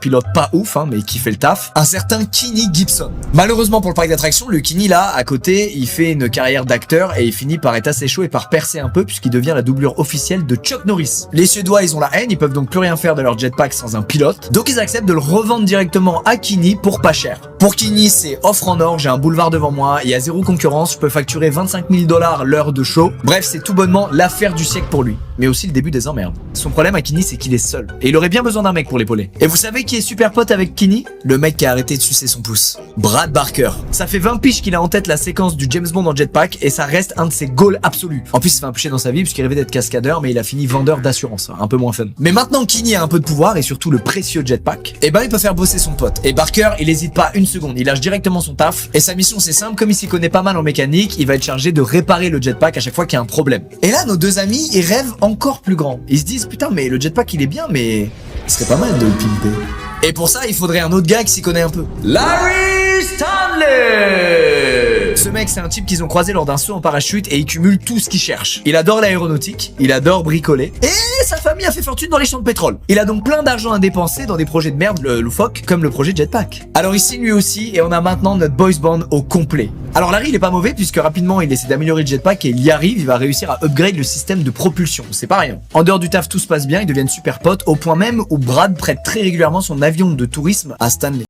pilote pas ouf, hein, mais qui fait le taf, un certain Kenny Gibson. Malheureusement pour le parc d'attractions, le Kenny là, à côté, il fait une carrière d'acteur et il finit par être assez chaud et par percer un peu puisqu'il devient la doublure officielle de Chuck Norris. Les Suédois, ils ont la haine, ils peuvent donc plus rien faire de leur jetpack sans un pilote, donc ils acceptent de le revendre directement à Kenny pour pas cher. Pour Kenny, c'est offre en or, j'ai un boulevard devant moi, il y a zéro concurrence, je peux facturer 25 000 $ l'heure de show. Bref, c'est tout bonnement l'affaire du siècle pour lui. Mais aussi le début des emmerdes. Son problème à Kenny, c'est qu'il est seul. Et il aurait bien besoin d'un mec pour l'épauler. Et vous savez qui est super pote avec Kenny? Le mec qui a arrêté de sucer son pouce. Brad Barker. Ça fait 20 piges qu'il a en tête la séquence du James Bond en jetpack et ça reste un de ses goals absolus. En plus, il se fait un peu chier dans sa vie puisqu'il rêvait d'être cascadeur, mais il a fini vendeur d'assurance. Un peu moins fun. Mais maintenant Kenny a un peu de pouvoir et surtout le précieux jetpack, et ben il peut faire bosser son pote. Et Barker, il hésite pas une seconde. Il lâche directement son taf. Et sa mission, c'est simple. Comme il s'y connaît pas mal en mécanique, il va être chargé de réparer le jetpack à chaque fois qu'il y a un problème. Et là, nos deux amis, ils rêvent encore plus grand. Ils se disent, putain, mais le jetpack, il est bien, mais ce serait pas mal de le pimper. Et pour ça, il faudrait un autre gars qui s'y connaît un peu. Larry Stanley! Ce mec, c'est un type qu'ils ont croisé lors d'un saut en parachute et il cumule tout ce qu'il cherche. Il adore l'aéronautique, il adore bricoler, et sa famille a fait fortune dans les champs de pétrole. Il a donc plein d'argent à dépenser dans des projets de merde loufoques, comme le projet Jetpack. Alors il signe lui aussi, et on a maintenant notre boys band au complet. Alors Larry, il est pas mauvais, puisque rapidement, il essaie d'améliorer le jetpack et il y arrive, il va réussir à upgrade le système de propulsion. C'est pas rien. En dehors du taf, tout se passe bien, ils deviennent super potes, au point même où Brad prête très régulièrement son avion de tourisme à Stanley.